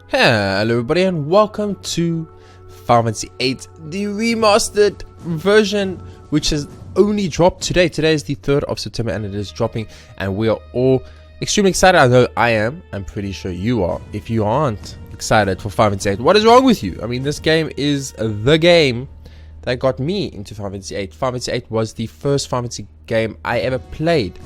Hello everybody and welcome to Final Fantasy VIII, the remastered version, which has only dropped today. Today is the 3rd of September and it is dropping and we are all extremely excited. I know I am. I'm pretty sure you are. If you aren't excited for Final Fantasy VIII, what is wrong with you? I mean, this game is the game that got me into Final Fantasy VIII. Final Fantasy VIII was the first Final Fantasy game I ever played.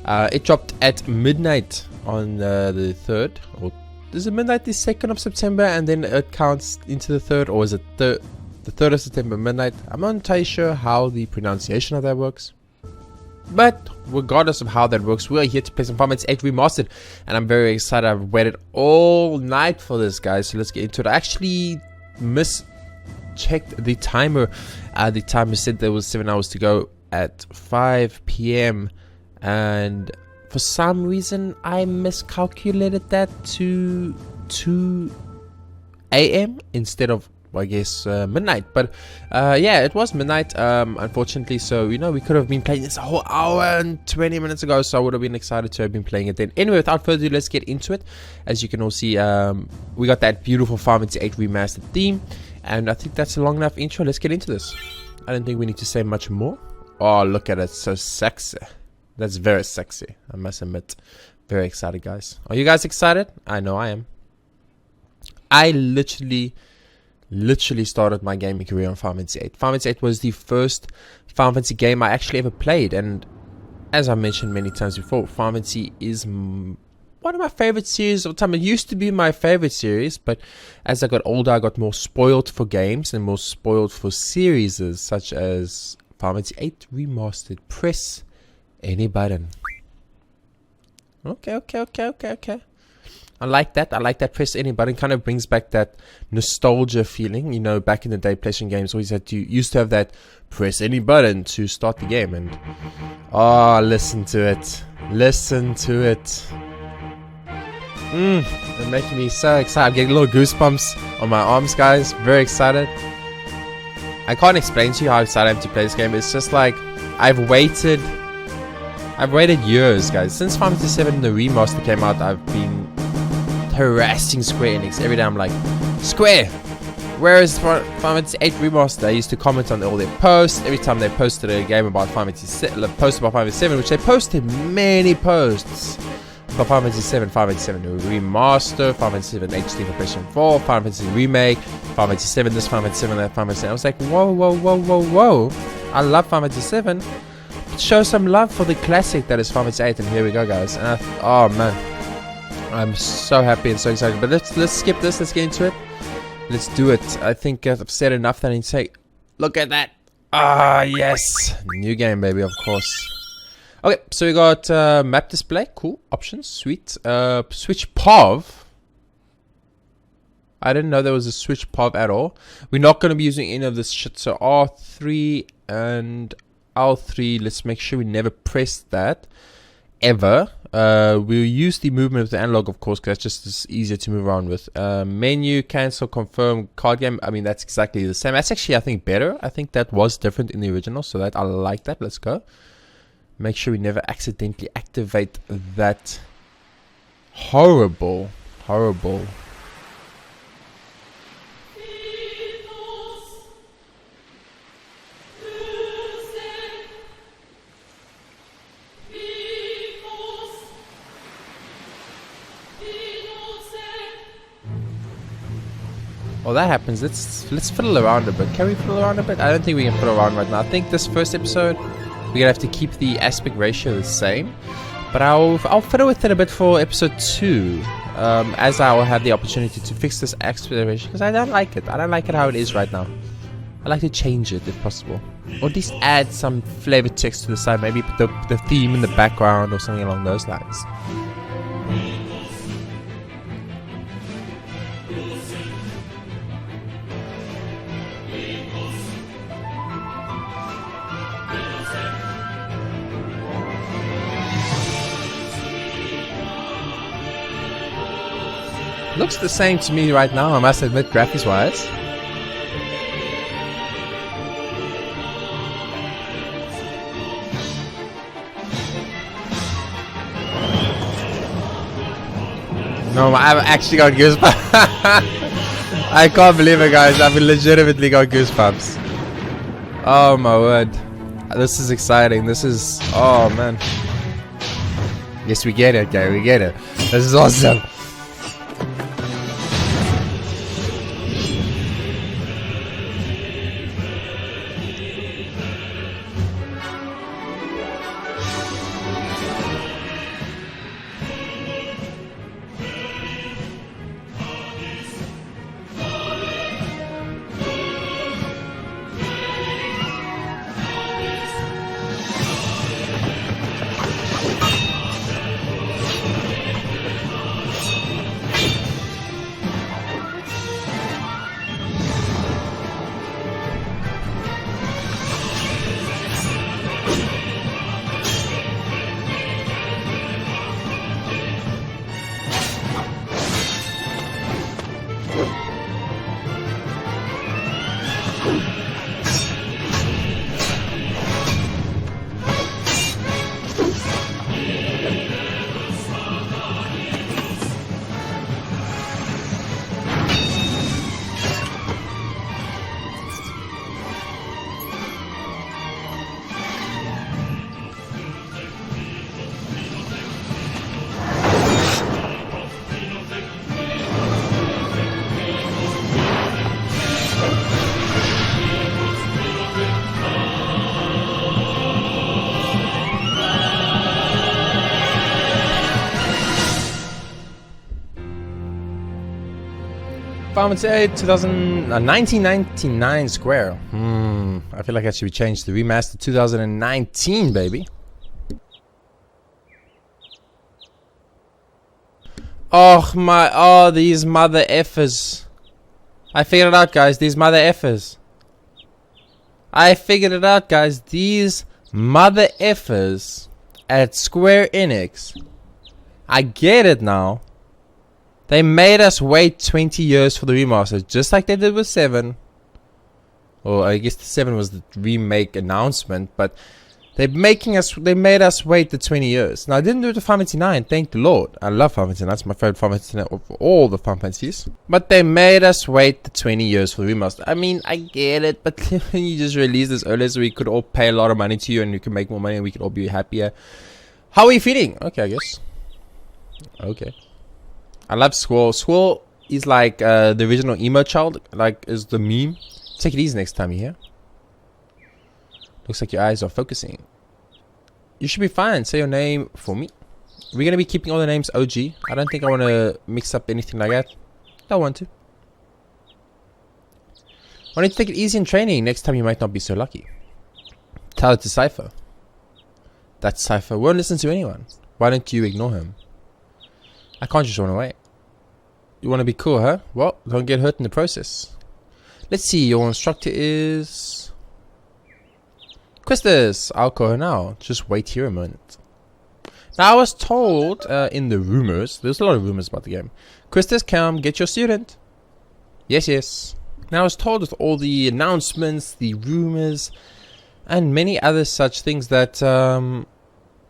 It dropped at midnight on the 3rd, or is it midnight the 2nd of September and then it counts into the 3rd, or is it the 3rd of September midnight? I'm not entirely sure how the pronunciation of that works. But regardless of how that works, we're here to play some Final Fantasy VIII Remastered and I'm very excited. I've waited all night for this, guys, so let's get into it. I actually mischecked the timer. The timer said there was 7 hours to go at 5 p.m. and for some reason I miscalculated that to 2 a.m. instead of, I guess, midnight. But yeah, it was midnight, unfortunately. So, you know, we could have been playing this a whole hour and 20 minutes ago, so I would have been excited to have been playing it then. Anyway, without further ado, let's get into it. As you can all see, we got that beautiful Final Fantasy VIII Remastered theme, and I think that's a long enough intro. Let's get into this. I don't think we need to say much more. Oh, look at it, so sexy. That's very sexy, I must admit. Very excited, guys. Are you guys excited? I know I am. I literally started my gaming career on Final Fantasy VIII. Final Fantasy VIII was the first Final Fantasy game I actually ever played. And as I mentioned many times before, Final Fantasy is one of my favorite series of all time. It used to be my favorite series, but as I got older, I got more spoiled for games and more spoiled for series such as Final Fantasy VIII Remastered. Press any button. Okay. I like that. Press any button. Kind of brings back that nostalgia feeling. You know, back in the day, PlayStation games always used to have that press any button to start the game. And oh, listen to it. It's making me so excited. I'm getting little goosebumps on my arms, guys. Very excited. I can't explain to you how excited I am to play this game. It's just like I've waited years, guys. Since Final Fantasy VII the remaster came out, I've been harassing Square Enix. Every day I'm like, Square, where is Final Fantasy VIII Remastered? I used to comment on all their posts. Every time they posted a game about Final Fantasy VII, which they posted many posts about Final Fantasy VII, Final Fantasy VII Remaster, Final Fantasy VII HD for PlayStation 4, Final Fantasy Remake, Final Fantasy VII this, Final Fantasy VII that, Final Fantasy VII. I was like, whoa. I love Final Fantasy VII. Show some love for the classic that is Final Fantasy VIII, and here we go, guys. And oh man, I'm so happy and so excited. But let's skip this. Let's get into it. Let's do it. I think I've said enough that I need to say, look at that. Ah, yes, new game, baby, of course. Okay, so we got map display, cool options, sweet. Switch POV. I didn't know there was a switch POV at all. We're not going to be using any of this shit. So R3 and L3, let's make sure we never press that ever. We'll use the movement with the analog, of course, because that's just easier to move around with. Menu, cancel, confirm, card game. I mean, that's exactly the same. That's actually, I think, better. I think that was different in the original, so that I like that. Let's go. Make sure we never accidentally activate that horrible. Well, that happens. Let's fiddle around a bit. Can we fiddle around a bit? I don't think we can fiddle around right now. I think this first episode we're gonna have to keep the aspect ratio the same, but I'll fiddle with it a bit for episode 2, as I will have the opportunity to fix this aspect ratio, because I don't like it. I don't like it how it is right now. I like to change it if possible, or at least add some flavor text to the side. Maybe put the theme in the background or something along those lines. Looks the same to me right now, I must admit, graphics wise. No, I've actually got goosebumps. I can't believe it, guys. I've legitimately got goosebumps. Oh my word. This is exciting. This is... Oh man. Yes, we get it, guys. We get it. This is awesome. Final Fantasy VIII 1999 Square. I feel like that should be changed to Remastered 2019, baby. Oh, these mother effers. I figured it out, guys. These mother effers. I figured it out, guys. These mother effers at Square Enix. I get it now. They made us wait 20 years for the remaster, just like they did with 7. Or I guess the 7 was the remake announcement, but they made us wait the 20 years. Now I didn't do it with Final Fantasy IX, thank the Lord. I love Final Fantasy IX, it's my favorite Final Fantasy of all the Final Fantasies. But they made us wait the 20 years for the remaster. I mean, I get it, but you just released this earlier so we could all pay a lot of money to you and you can make more money and we could all be happier. How are you feeling? Okay, I guess. Okay. I love Squall. Squall is like the original emo child, like is the meme. Take it easy next time you hear. Looks like your eyes are focusing. You should be fine. Say your name for me. We're gonna be keeping all the names OG. I don't think I want to mix up anything like that. Don't want to. I need to take it easy in training. Next time you might not be so lucky. Tell it to Cypher. That Cypher won't listen to anyone. Why don't you ignore him? I can't just run away. You want to be cool, huh? Well, don't get hurt in the process. Let's see, your instructor is... Quistis! I'll call her now. Just wait here a moment. Now, I was told in the rumors, there's a lot of rumors about the game. Quistis, come get your student. Yes, yes. Now, I was told with all the announcements, the rumors, and many other such things that...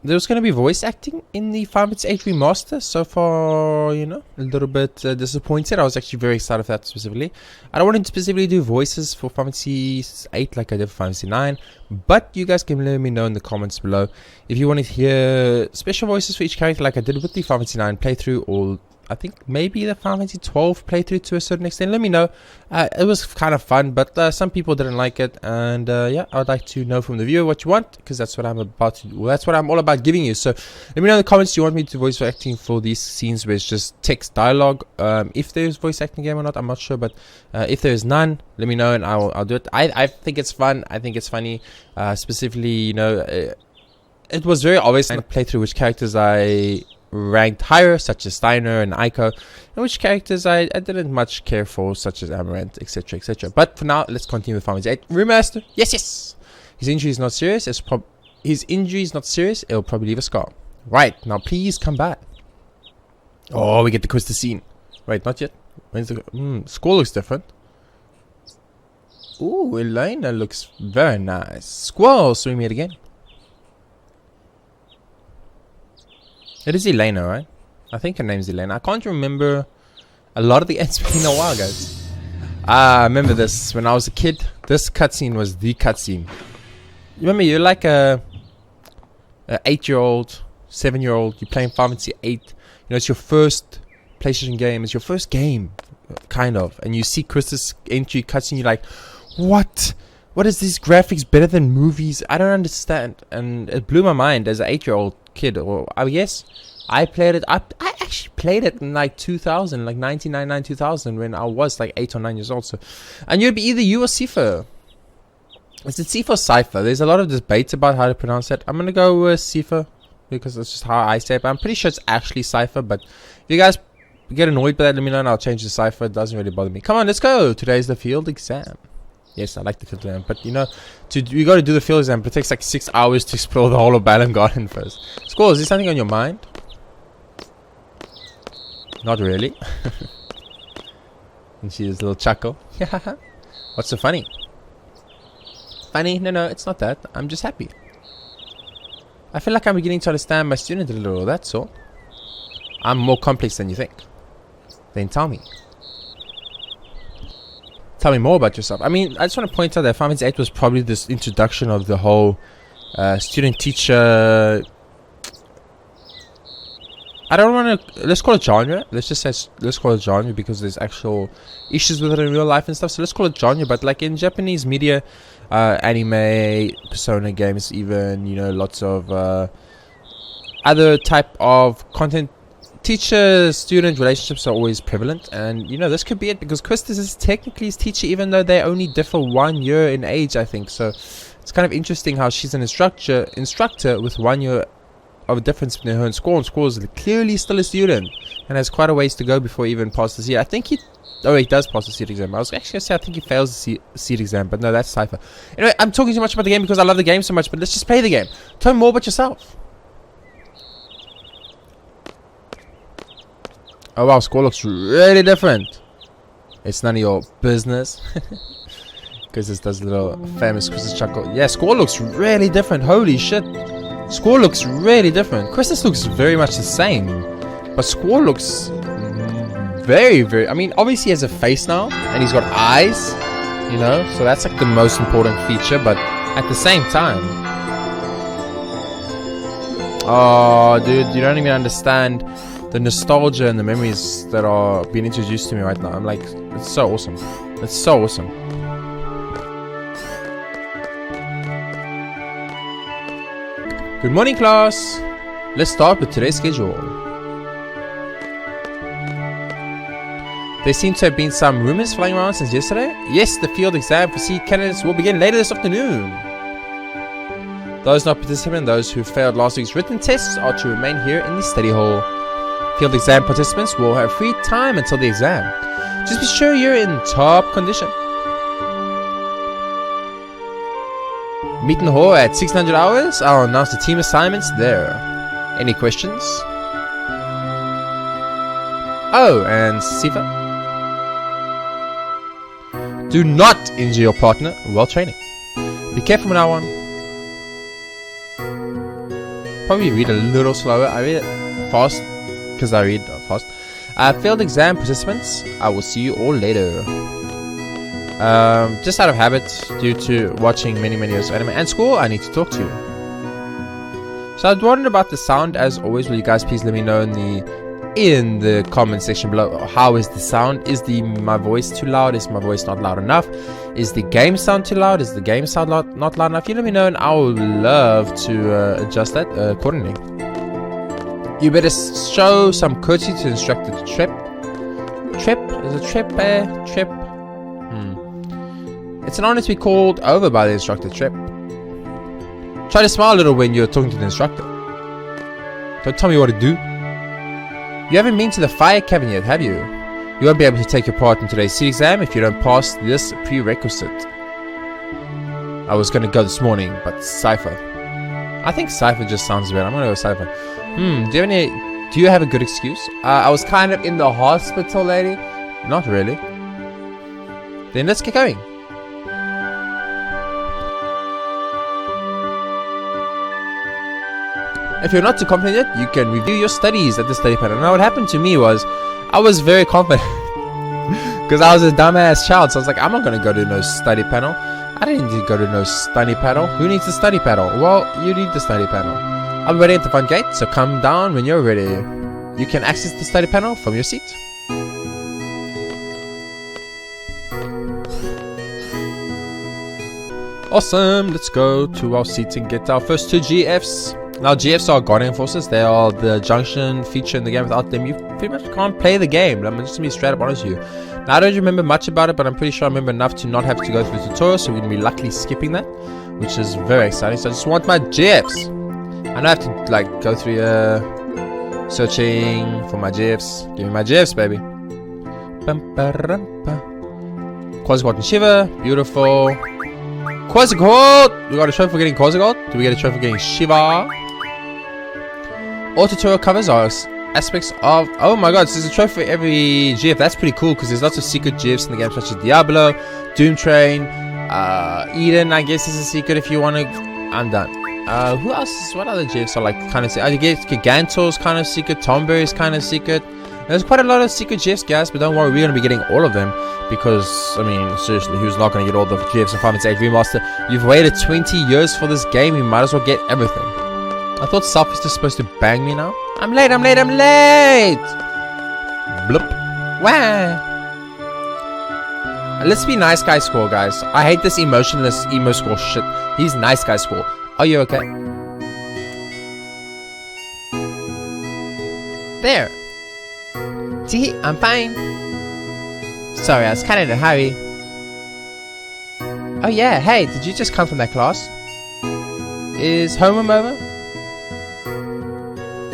there was going to be voice acting in the Final Fantasy VIII Remaster. So far, you know, a little bit disappointed. I was actually very excited for that specifically. I don't want to specifically do voices for Final Fantasy VIII like I did for Final Fantasy IX. But you guys can let me know in the comments below if you want to hear special voices for each character like I did with the Final Fantasy IX playthrough, or I think maybe the Final Fantasy XII playthrough to a certain extent. Let me know. It was kind of fun, but some people didn't like it, and yeah, I would like to know from the viewer what you want, because that's what I'm about to do. Well, that's what I'm all about giving you. So let me know in the comments, you want me to voice acting for these scenes where it's just text dialogue. If there's voice acting game or not, I'm not sure, but if there is none, let me know and I'll do it. I think it's fun. I think it's funny. Specifically, you know, it was very obvious in the playthrough which characters I ranked higher, such as Steiner and Aiko, and which characters I didn't much care for, such as Amaranth, etc, etc. But for now, let's continue with Final Fantasy VIII Remaster. Yes, yes. His injury is not serious. It'll probably leave a scar. Right now, please come back. Oh, we get the Quistis scene. Wait, not yet. When's the Squall looks different. Ooh, Elena looks very nice. Squall, swing me it again. It is Elena, right? I think her name's Elaine. I can't remember a lot of the It's been a while, guys. I remember this when I was a kid. This cutscene was the cutscene. Remember, you're like a 8-year-old, 7-year-old. You're playing Final Fantasy VIII. You know, it's your first PlayStation game. It's your first game, kind of. And you see Krista's entry cutscene. You're like, what? What is these graphics better than movies? I don't understand. And it blew my mind as an 8-year-old kid. Or I guess I played it. I actually played it in like 2000, like 1999, 2000, when I was like 8 or 9 years old. So, and you'd be either you or Sifa. Is it Sifa or Cypher? There's a lot of debate about how to pronounce it. I'm gonna go with Sifa because that's just how I say it. But I'm pretty sure it's actually Cypher. But if you guys get annoyed by that, let me know and I'll change the Cypher. It doesn't really bother me. Come on, let's go. Today's the field exam. Yes, I like the field exam, but you know, you got to do the field exam, but it takes like 6 hours to explore the whole of Balamb Garden first. Squall, is there something on your mind? Not really. And she has a little chuckle. What's so funny? Funny? No, it's not that. I'm just happy. I feel like I'm beginning to understand my student a little, that's all. I'm more complex than you think. Then tell me. Tell me more about yourself. I mean, I just want to point out that Final Fantasy VIII was probably this introduction of the whole student-teacher... I don't want to... Let's call it genre. Let's just say... Let's call it genre because there's actual issues with it in real life and stuff. So let's call it genre. But like in Japanese media, anime, Persona games even, you know, lots of other type of content, teacher-student relationships are always prevalent, and you know this could be it because Quistis is technically his teacher, even though they only differ 1 year in age, I think. So it's kind of interesting how she's an instructor with 1 year of a difference between her and Squall. And Squall is clearly still a student and has quite a ways to go before he even passes the year. I think he does pass the seed exam. I was actually gonna say I think he fails the seed exam, but no, that's Cypher. Anyway, I'm talking too much about the game because I love the game so much, but let's just play the game. Tell me more about yourself. Oh wow, Squall looks really different. It's none of your business. Because this does a little famous Chris's chuckle. Yeah, Squall looks really different. Holy shit. Squall looks really different. Chris's looks very much the same. But Squall looks very... I mean, obviously he has a face now. And he's got eyes. You know? So that's like the most important feature. But at the same time... Oh, dude. You don't even understand... the nostalgia and the memories that are being introduced to me right now. I'm like, it's so awesome. It's so awesome. Good morning, class. Let's start with today's schedule. There seem to have been some rumors flying around since yesterday. Yes, the field exam for seed candidates will begin later this afternoon. Those not participating and those who failed last week's written tests are to remain here in the study hall. Field exam participants will have free time until the exam. Just be sure you're in top condition. Meet in the hall at 1600 hours. I'll announce the team assignments there. Any questions? Oh, and Sifa. Do not injure your partner while training. Be careful from now on. Probably read a little slower. I read it fast. Because I read fast. Failed exam participants, I will see you all later. Just out of habit, due to watching many years of anime and school, I need to talk to you. So I'd wondered about the sound. As always, will you guys please let me know in the comment section below. How is the sound? Is my voice too loud? Is my voice not loud enough? Is the game sound too loud? Is the game sound not loud enough? You let me know and I would love to adjust that accordingly. You better show some courtesy to instructor Trip. Trip? Is it Trip? Trip? It's an honor to be called over by the instructor Trip. Try to smile a little when you're talking to the instructor. Don't tell me what to do. You haven't been to the fire cabin yet, have you? You won't be able to take your part in today's C exam if you don't pass this prerequisite. I was gonna go this morning, but Cypher. I think Cypher just sounds better. I'm gonna go with Cypher. Do you have a good excuse? I was kind of in the hospital, lady. Not really. Then let's get going. If you're not too confident yet, you can review your studies at the study panel. Now what happened to me was, I was very confident because I was a dumbass child, so I was like, I'm not going to go to no study panel. I didn't need to go to no study panel. Who needs the study panel? Well, you need the study panel. I'm ready at the front gate, so come down when you're ready. You can access the study panel from your seat. Awesome, let's go to our seats and get our first 2 GFs. Now GFs are Guardian Forces. They are the junction feature in the game. Without them, you pretty much can't play the game. I'm just gonna be straight up honest with you. Now I don't remember much about it, but I'm pretty sure I remember enough to not have to go through the tutorial, so we're gonna be luckily skipping that, which is very exciting. So I just want my GFs. I don't have to like go through searching for my GFs. Give me my GFs, baby. Quasicort and Shiva, beautiful. Quasicort! We got a trophy for getting Quasicort. Do we get a trophy for getting Shiva? All tutorial covers are aspects of... Oh my god, so there's a trophy for every GF. That's pretty cool because there's lots of secret GFs in the game, such as Diablo, Doom Train, Eden, I guess is a secret if you want to... I'm done. Who else is... What other GFs are like kind of secret? I guess Gigantor's kind of secret, Tomberry's kind of secret. There's quite a lot of secret GFs, guys, but don't worry, we're going to be getting all of them because, I mean, seriously, who's not going to get all the GFs in Final Fantasy VIII Remastered? You've waited 20 years for this game, you might as well get everything. I thought Self is just supposed to bang me now. I'm late, I'm late, I'm late! Bloop. Wah! Let's be nice guy score, guys. I hate this emotionless emo score shit. He's nice guy score. Are you okay? There. See, I'm fine. Sorry, I was kind of in a hurry. Oh yeah, hey, did you just come from that class? Is homeroom over?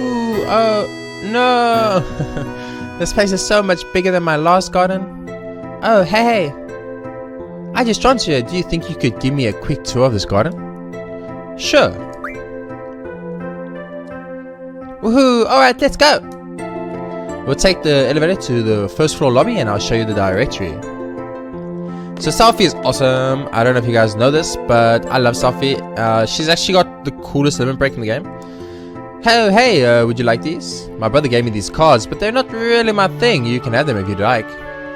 Ooh, oh, no. This place is so much bigger than my last garden. Oh, hey. I just joined you. Do you think you could give me a quick tour of this garden? Sure. Woohoo, alright, let's go. We'll take the elevator to the first floor lobby and I'll show you the directory. So Selfie is awesome. I don't know if you guys know this, but I love Selfie. She's actually got the coolest limit break in the game. Hey, would you like these? My brother gave me these cards, but they're not really my thing. You can have them if you'd like.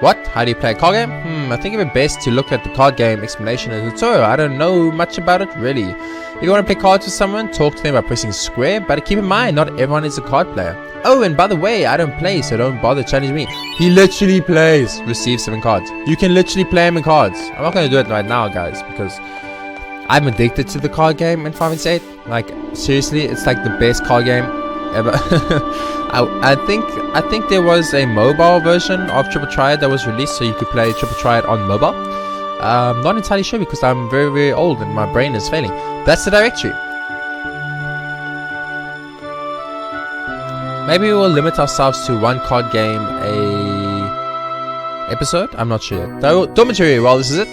What? How do you play a card game? I think it would be best to look at the card game explanation and tutorial. I don't know much about it really. If you want to play cards with someone, talk to them by pressing square, but keep in mind, not everyone is a card player. Oh, and by the way, I don't play, so don't bother challenging me. He literally plays. Receive 7 cards. You can literally play him in cards. I'm not going to do it right now, guys, because I'm addicted to the card game in Final Fantasy VIII. Like, seriously, it's like the best card game ever. I think there was a mobile version of Triple Triad that was released, so you could play Triple Triad on mobile. Not entirely sure because I'm very, very old and my brain is failing. That's the directory. Maybe we'll limit ourselves to 1 card game a episode. I'm not sure yet. Dormitory, well, this is it.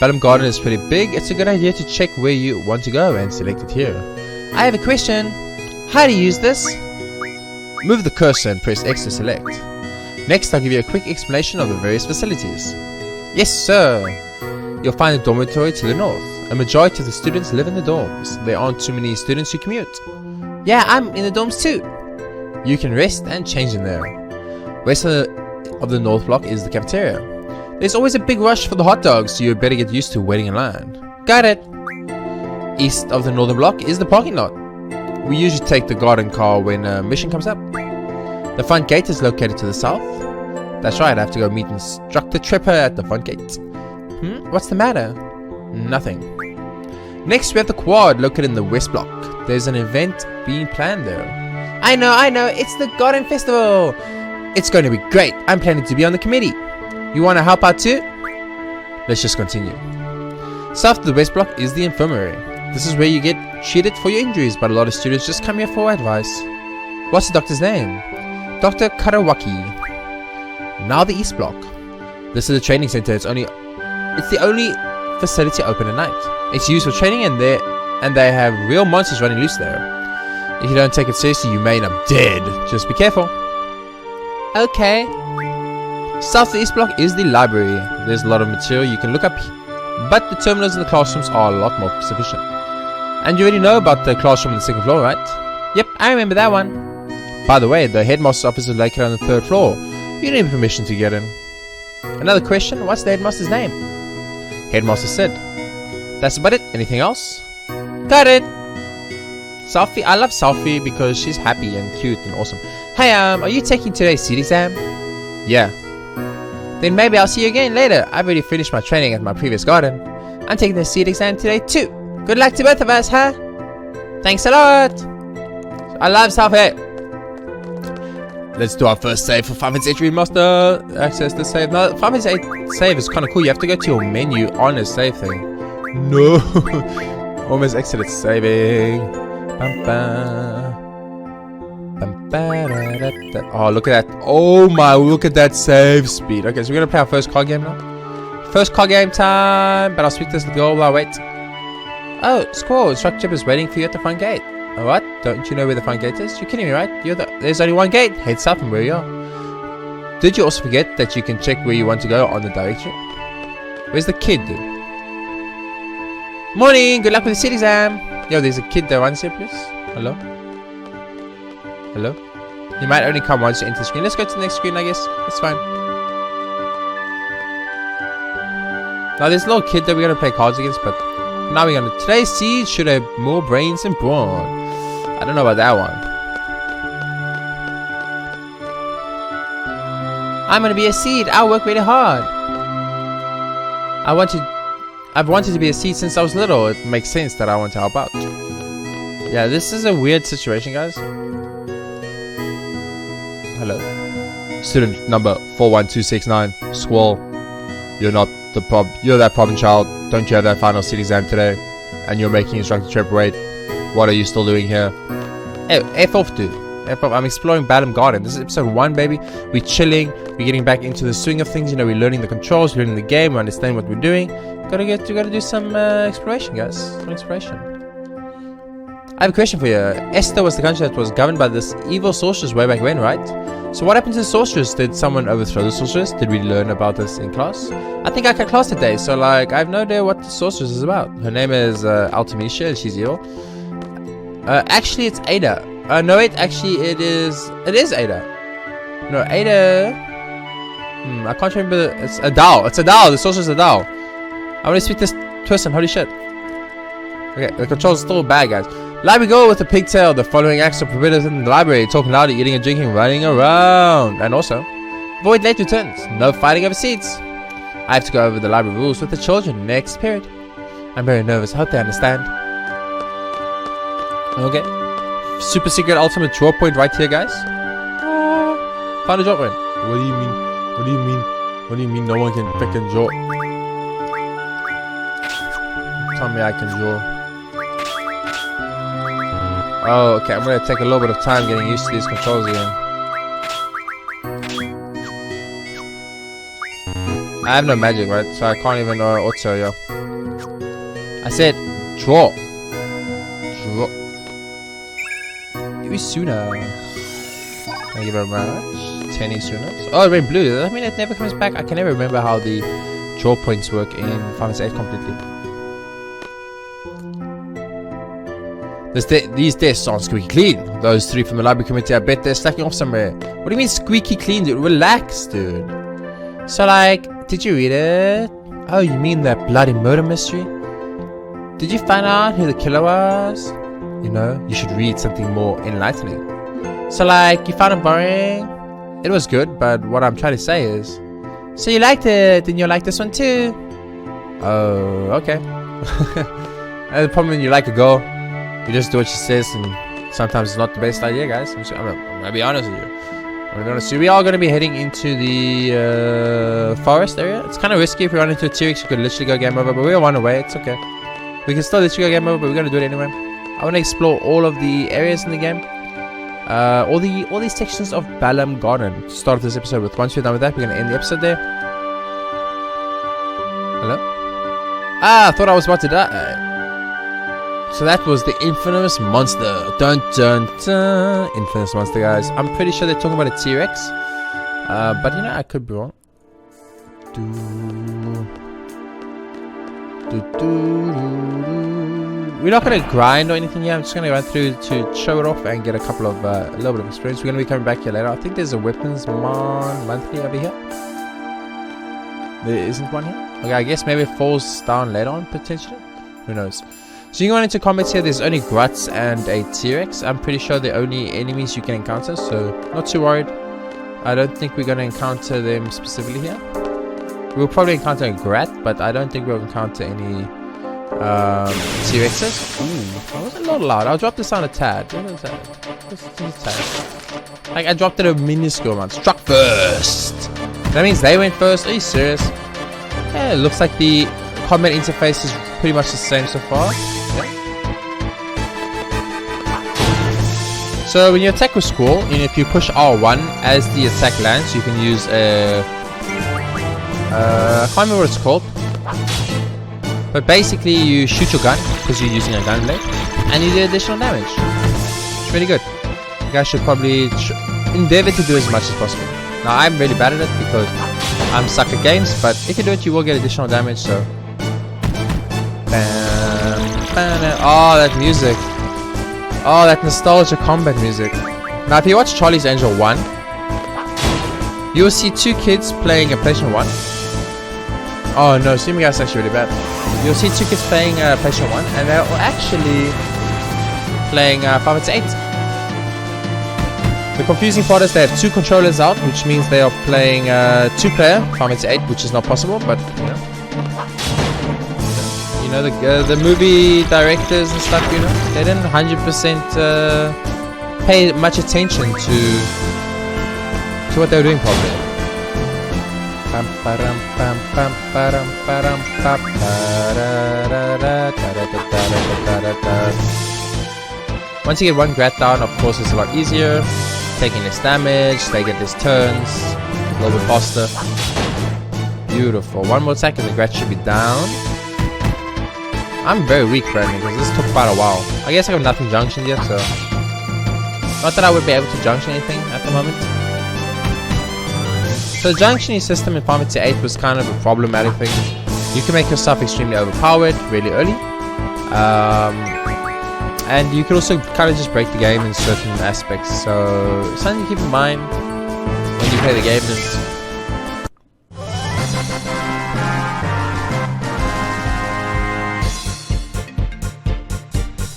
Balamb Garden is pretty big. It's a good idea to check where you want to go and select it here. I have a question. How do you use this? Move the cursor and press X to select. Next, I'll give you a quick explanation of the various facilities. Yes, sir. You'll find a dormitory to the north. A majority of the students live in the dorms. There aren't too many students who commute. Yeah, I'm in the dorms too. You can rest and change in there. West of the north block is the cafeteria. There's always a big rush for the hot dogs, so you better get used to waiting in line. Got it. East of the northern block is the parking lot. We usually take the garden car when a mission comes up. The front gate is located to the south. That's right, I have to go meet Instructor Tripper at the front gate. What's the matter? Nothing. Next we have the quad located in the west block. There's an event being planned there. I know, it's the Garden Festival. It's going to be great. I'm planning to be on the committee. You want to help out too? Let's just continue. South of the west block is the infirmary. This is where you get treated for your injuries, but a lot of students just come here for advice. What's the doctor's name? Dr. Karawaki. Now the east block. This is a training center. It's the only facility open at night. It's used for training and they have real monsters running loose there. If you don't take it seriously, you may end up dead. Just be careful. Okay. South of the east block is the library. There's a lot of material you can look up, but the terminals in the classrooms are a lot more sufficient. And you already know about the classroom on the 2nd floor, right? Yep, I remember that one. By the way, the headmaster's office is located on the 3rd floor. You need permission to get in. Another question, what's the headmaster's name? Headmaster said. That's about it. Anything else? Got it. Selfie. I love Selfie because she's happy and cute and awesome. Hey, are you taking today's seed exam? Yeah. Then maybe I'll see you again later. I've already finished my training at my previous garden. I'm taking the seed exam today too. Good luck to both of us, huh? Thanks a lot. I love Selfie. Let's do our first save for Final Fantasy VIII Remastered. Access the save. No, Final Fantasy VIII save is kind of cool. You have to go to your menu on a save thing. No. Almost exited saving. Bum, bum. Bum, ba, da, da, da. Oh, look at that. Oh my, look at that save speed. Okay, so we're going to play our first card game now. First card game time. But I'll speak this girl while I wait. Oh, Squall. Instructor Chip is waiting for you at the front gate. What? Don't you know where the front gate is? You're kidding me, right? There's only one gate. Head south from where you are. Did you also forget that you can check where you want to go on the directory? Where's the kid, dude? Morning! Good luck with the seed exam! Yo, there's a kid that runs here, please. Hello? Hello? You might only come once you enter the screen. Let's go to the next screen, I guess. It's fine. Now, there's a little kid that we're going to play cards against, but now we're going to... Today's seed should have more brains than brawn. I don't know about that one. I'm gonna be a seed. I'll work really hard. I've wanted to be a seed since I was little. It makes sense that I want to help out. Yeah, this is a weird situation, guys. Hello. Student number 41269. Squall. You're not the you're that problem child. Don't you have that final seed exam today? And you're making instructor trip wait. What are you still doing here? Hey, F off, dude. F off. I'm exploring Balamb Garden. This is episode 1, baby. We're chilling. We're getting back into the swing of things. You know, we're learning the controls. We're learning the game. We understand what we're doing. We gotta do some exploration, guys. Some exploration. I have a question for you. Esther was the country that was governed by this evil sorceress way back when, right? So what happened to the sorceress? Did someone overthrow the sorceress? Did we learn about this in class? I think I cut class today, so like I have no idea what the sorceress is about. Her name is Artemisia. She's evil. Actually, it's Ada. No, wait. Actually, it is Ada. No, Ada. I can't remember. It's Adal. It's Adal. The sorceress is Adal. I want to speak to this person. Holy shit. Okay, the controls are still bad, guys. Library go with the pigtail. The following acts are permitted in the library: talking loud, eating and drinking, running around, and also avoid late returns. No fighting over seats. I have to go over the library rules with the children next period. I'm very nervous. I hope they understand. Okay. Super secret ultimate draw point right here, guys. Find a draw point. What do you mean? What do you mean? What do you mean no one can freaking draw? Tell me I can draw. Oh, okay. I'm gonna take a little bit of time getting used to these controls again. I have no magic, right? So I can't even auto, yo. I said draw. Draw. Sooner. Thank you very much. 10 sooner. Oh, it went blue. Does that mean it never comes back? I can never remember how the draw points work in Final Fantasy VIII completely. These desks aren't squeaky clean. Those 3 from the library committee, I bet they're slacking off somewhere. What do you mean squeaky clean, dude? Relax, dude. So, like, did you read it? Oh, you mean that bloody murder mystery? Did you find out who the killer was? You know, you should read something more enlightening. So, like, you found it boring? It was good, but what I'm trying to say is... So you liked it, and you like this one too? Oh, okay. And the problem when you like a girl, you just do what she says, and sometimes it's not the best idea, guys. I'm gonna be honest with you. We are gonna be heading into the forest area. It's kind of risky if we run into a T-Rex. We could literally go game over, but we're one away. It's okay. We can still literally go game over, but we're gonna do it anyway. I want to explore all of the areas in the game, all these sections of Balamb Garden to start this episode with. Once we're done with that, we're gonna end the episode there. Hello? Ah, I thought I was about to die. So that was the infamous monster. Dun dun dun. Infamous monster, guys. I'm pretty sure they're talking about a T-Rex, but you know I could be wrong. we're not going to grind or anything here. I'm just going to run through to show it off and get a couple of a little bit of experience. We're going to be coming back here later. I think there's a weapons monthly over here. There isn't one here. Okay, I guess maybe it falls down later on potentially. Who knows? So you can go into combats here. There's only Gruts and a T-Rex. I'm pretty sure they're only enemies you can encounter, so not too worried. I don't think we're going to encounter them specifically here. We'll probably encounter a Grat, but I don't think we'll encounter any T-Rexes. Ooh, that was a little loud. I'll drop this on a tad. What is that? This is a tad. Like, I dropped it a minuscule amount. Struck first. That means they went first. Are you serious? Yeah, it looks like the combat interface is pretty much the same so far. Yeah. So when you attack with Squall, if you push R1 as the attack lands, you can use a I can't remember what it's called, but basically you shoot your gun because you're using a gun blade and you do additional damage. It's really good. You guys should probably endeavor to do as much as possible. Now I'm really bad at it because I'm stuck at games, but if you do it you will get additional damage. So oh, that music. Oh, that nostalgia combat music. Now if you watch Charlie's Angel 1, you'll see two kids playing a PlayStation 1. Oh no, Streaming Guy's actually really bad. You'll see two kids playing PlayStation 1 and they're actually playing Final Fantasy VIII. The confusing part is they have two controllers out, which means they are playing two-player Final Fantasy VIII, which is not possible, but you know, the movie directors and stuff, you know, they didn't 100% pay much attention to what they were doing probably. Once you get one Grat down, of course it's a lot easier. Taking less damage, they get less turns, a little bit faster. Beautiful. One more attack and the Grat should be down. I'm very weak currently because this took quite a while. I guess I got nothing junctioned yet, so not that I would be able to junction anything at the moment. So the junctioning system in Final Fantasy VIII was kind of a problematic thing. You can make yourself extremely overpowered really early. And you can also kind of just break the game in certain aspects. So something to keep in mind when you play the game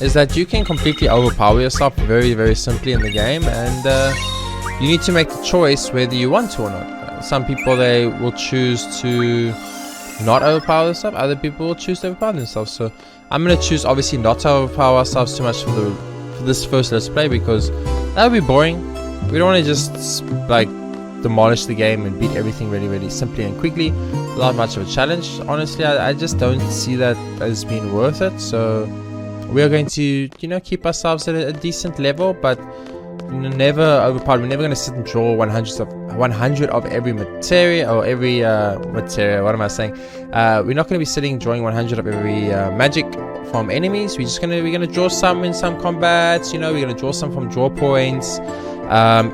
is that you can completely overpower yourself very, very simply in the game. And you need to make the choice whether you want to or not. Some people, they will choose to not overpower themselves. Other people will choose to overpower themselves. So I'm going to choose obviously not to overpower ourselves too much for this first let's play, because that would be boring. We don't want to just like demolish the game and beat everything really, really simply and quickly without much of a challenge. Honestly, I just don't see that as being worth it. So we are going to, you know, keep ourselves at a decent level, but never overpowered. We're never going to sit and draw 100 of every materia or every materia. What am I saying? We're not going to be sitting drawing 100 of every magic from enemies. We're gonna draw some in some combats. You know, we're gonna draw some from draw points.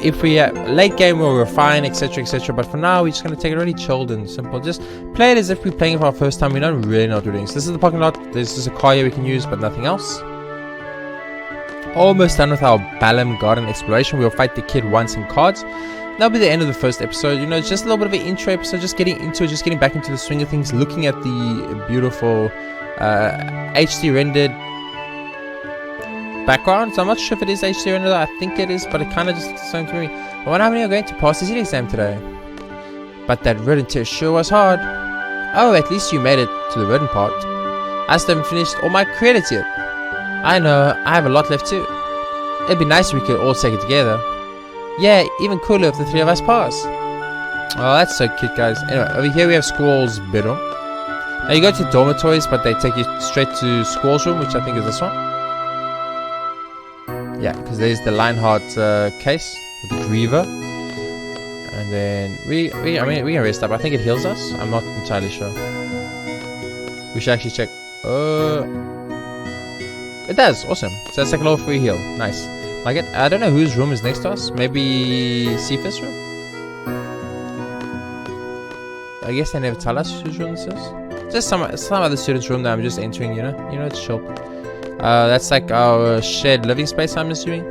If we late game, we'll refine, etc, etc. But for now, we're just gonna take it really chilled and simple. Just play it as if we're playing it for our first time. We don't really know what we're doing. So this is the parking lot. There's just a car here we can use, but nothing else. Almost done with our Balamb garden exploration. We'll fight the kid once in cards. That'll be the end of the first episode. You know, it's just a little bit of an intro episode, just getting into it, just getting back into the swing of things, looking at the beautiful HD rendered background. So I'm not sure if it is HD rendered. I think it is, but it kind of just looks the same to me. I wonder how many are going to pass this exam today. But that written test sure was hard. Oh, at least you made it to the written part. I still haven't finished all my credits yet. I know, I have a lot left too. It'd be nice if we could all take it together. Yeah, even cooler if the three of us pass. Oh, that's so cute, guys. Anyway, over here we have Squall's bedroom. Now you go to dormitories, but they take you straight to Squall's room, which I think is this one. Yeah, because there's the Lionheart case with the Griever. And then we can rest up. I think it heals us. I'm not entirely sure. We should actually check. It does. Awesome. So that's like a level 3 heal. Nice. Like it. I don't know whose room is next to us. Maybe Cephas' room? I guess they never tell us whose room this is. Just some other student's room that I'm just entering, you know? You know, it's chill. That's like our shared living space, I'm assuming.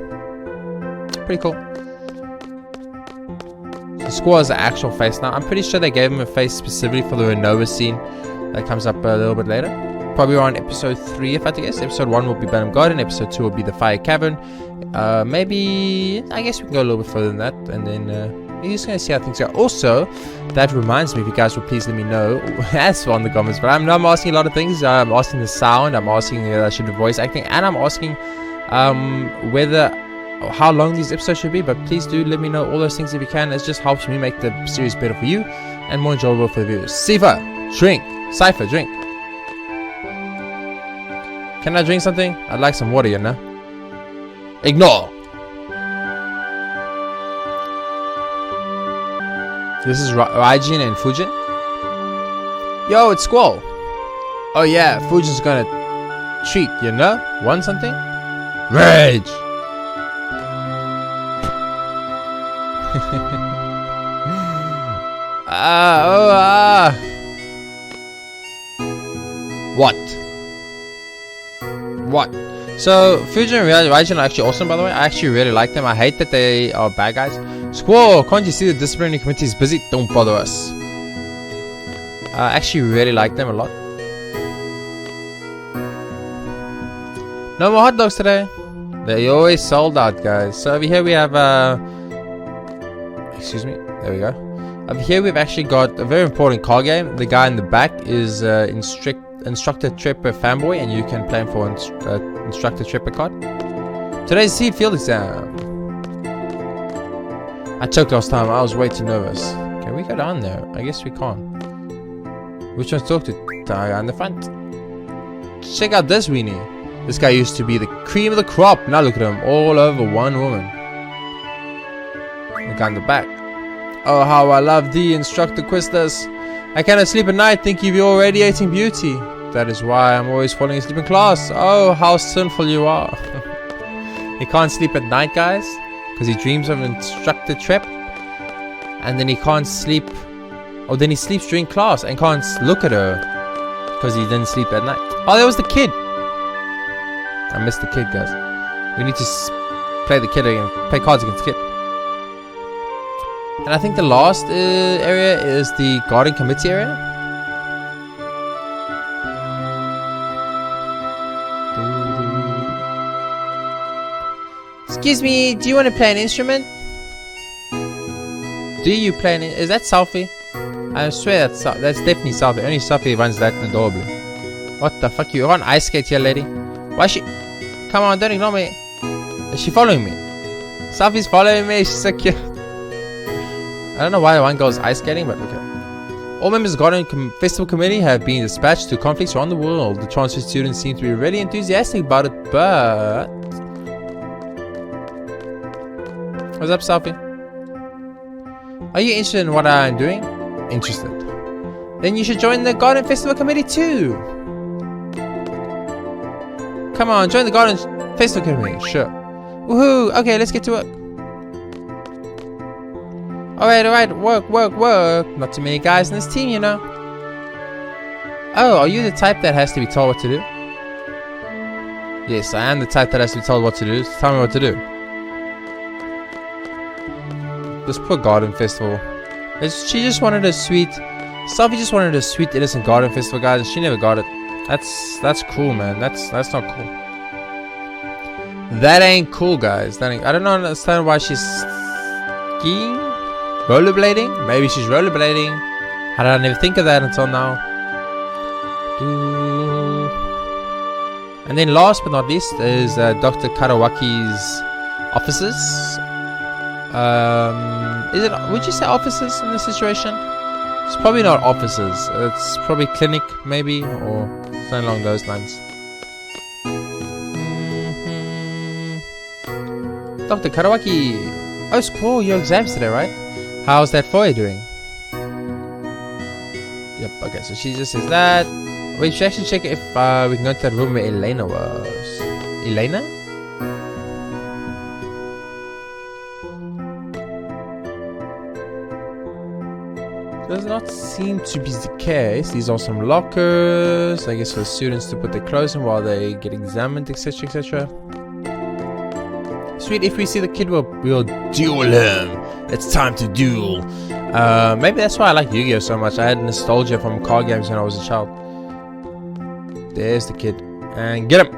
Pretty cool. So Squall is the actual face now. I'm pretty sure they gave him a face specifically for the Renova scene that comes up a little bit later. Probably around episode 3, if I had to guess. Episode 1 will be Balamb Garden. Episode 2 will be the Fire Cavern. Maybe, I guess we can go a little bit further than that. And then you're just going to see how things go. Also, that reminds me, if you guys would please let me know. That's on the comments. But I'm asking a lot of things. I'm asking the sound. I'm asking whether I should do voice acting. And I'm asking how long these episodes should be. But please do let me know all those things if you can. It just helps me make the series better for you and more enjoyable for the viewers. Cypher, drink. Cypher, drink. Can I drink something? I'd like some water, you know. Ignore. This is Raijin and Fujin. Yo, it's Squall. Oh yeah, Fujin's gonna treat, you know? Want something? Rage. What? So, Fujin and Raijin are actually awesome, by the way. I actually really like them. I hate that they are bad guys. Squall, can't you see the disciplinary committee is busy? Don't bother us. I actually really like them a lot. No more hot dogs today. They always sold out, guys. So over here we have excuse me. There we go. Over here we've actually got a very important car game. The guy in the back is Instructor Tripper fanboy, and you can play him for Instructor Tripper card. Today's seed field exam. I choked last time. I was way too nervous. Can we go down there? I guess we can't. Which one's talk to? The guy on the front. Check out this weenie. This guy used to be the cream of the crop. Now look at him, all over one woman. The guy in the back. Oh, how I love thee, Instructor Quistis. I cannot sleep at night thinking of your radiating beauty. That is why I'm always falling asleep in class. Oh, how sinful you are. He can't sleep at night, guys, because he dreams of Instructor Trip. And then he can't sleep. Oh, then he sleeps during class and can't look at her because he didn't sleep at night. Oh, there was the kid. I missed the kid, guys. We need to play the kid again. Play cards against the kid. And I think the last area is the garden committee area. Excuse me, do you want to play an instrument? Do you play an is that Selfie? I swear that's definitely Selfie. Only Selfie runs that adorably. What the fuck, you're on ice skate here, lady? Why is she? Come on, don't ignore me. Is she following me? Selfie's following me, she's so cute. I don't know why one goes ice skating, but okay. All members of the Garden Festival Committee have been dispatched to conflicts around the world. The transfer students seem to be really enthusiastic about it, but... What's up, Selfie? Are you interested in what I'm doing? Interested. Then you should join the Garden Festival Committee too. Come on, join the Garden Festival Committee. Sure. Woohoo! Okay, let's get to work. Alright, work. Not too many guys in this team, you know. Oh, are you the type that has to be told what to do? Yes, I am the type that has to be told what to do. So tell me what to do. This poor garden festival. She just wanted a sweet... Selfie just wanted a sweet, innocent garden festival, guys, and she never got it. That's cool, man. That's not cool. That ain't cool, guys. That ain't... I don't understand why she's skiing? Rollerblading? Maybe she's rollerblading. How did I never think of that until now? And then last but not least is Dr. Karawaki's offices. Is it? Would you say offices in this situation? It's probably not offices. It's probably clinic, maybe, or something along those lines. Dr. Karawaki. Oh, it's cool. Your exams today, right? How's that foyer doing? Yep, okay, so she just says that. Wait, we should actually check if we can go to that room where Elena was. Elena? does not seem to be the case. These are some lockers, I guess, for students to put their clothes in while they get examined, etc, etc. Sweet, if we see the kid, we'll duel him. It's time to duel. Maybe that's why I like Yu-Gi-Oh so much. I had nostalgia from card games when I was a child. There's the kid. And get him.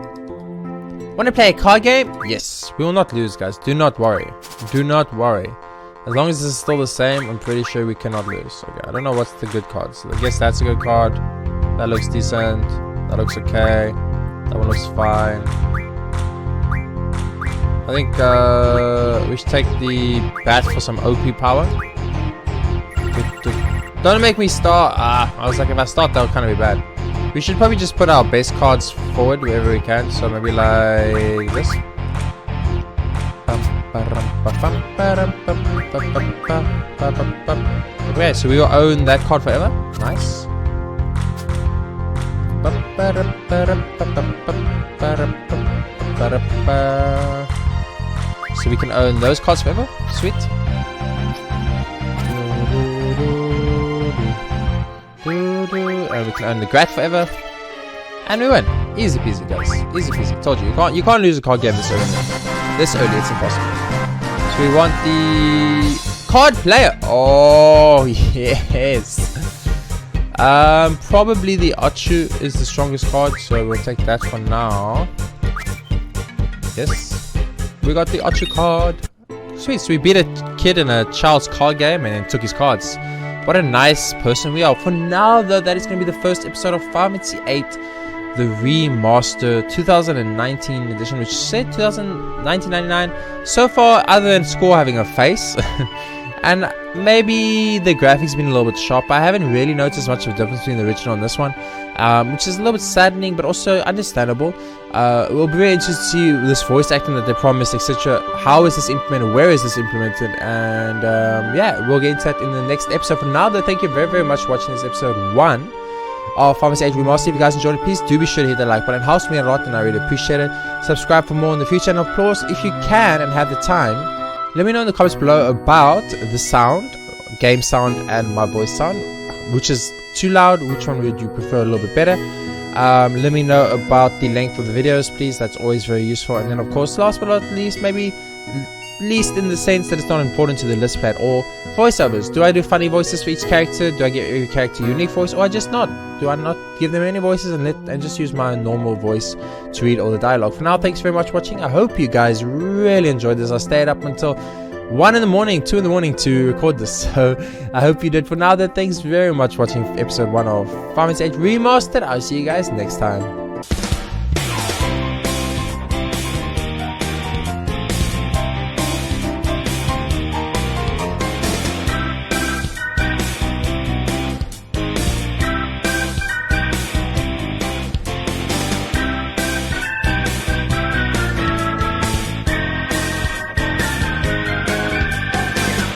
Want to play a card game? Yes. We will not lose, guys. Do not worry. Do not worry. As long as this is still the same, I'm pretty sure we cannot lose. Okay, I don't know what's the good cards. I guess that's a good card. That looks decent. That looks okay. That one looks fine. I think we should take the bat for some OP power. Don't make me start. I was like, if I start, that would kind of be bad. We should probably just put our base cards forward wherever we can. So maybe like this. Okay, so we will own that card forever. Nice. So we can own those cards forever. Sweet. And we can own the Grat forever. And we win. Easy peasy, guys. Easy peasy. Told you, you can't lose a card game this early. This early, it's impossible. So we want the card player. Oh yes. Probably the Achu is the strongest card, so we'll take that for now. Yes. We got the Achu card. Sweet, so we beat a kid in a child's card game and then took his cards. What a nice person we are. For now, though, that is going to be the first episode of Final Fantasy VIII, the Remastered 2019 edition, which said 1999. So far, other than Score having a face, and maybe the graphics been a little bit sharp. I haven't really noticed much of a difference between the original and this one, which is a little bit saddening, but also understandable. We'll be very interested to see this voice acting that they promised, etc. How is this implemented? Where is this implemented? And yeah, we'll get into that in the next episode. For now, though, thank you very, very much for watching this episode 1 of Final Fantasy VIII Remastered. If you guys enjoyed it, please do be sure to hit that like button. It helps me a lot and I really appreciate it. Subscribe for more in the future, and of course, if you can and have the time, let me know in the comments below about the sound, game sound, and my voice sound. Which is too loud? Which one would you prefer a little bit better? Let me know about the length of the videos, please. That's always very useful. And then, of course, last but not least, maybe least in the sense that it's not important to the list play at all, voiceovers. Do I do funny voices for each character? Do I give every character a unique voice, or I just not? Do I not give them any voices and just use my normal voice to read all the dialogue? For now, thanks very much for watching. I hope you guys really enjoyed this. I stayed up until 1 in the morning, 2 in the morning to record this, so I hope you did. For now, then, thanks very much for watching episode 1 of Final Fantasy VIII Remastered. I'll see you guys next time.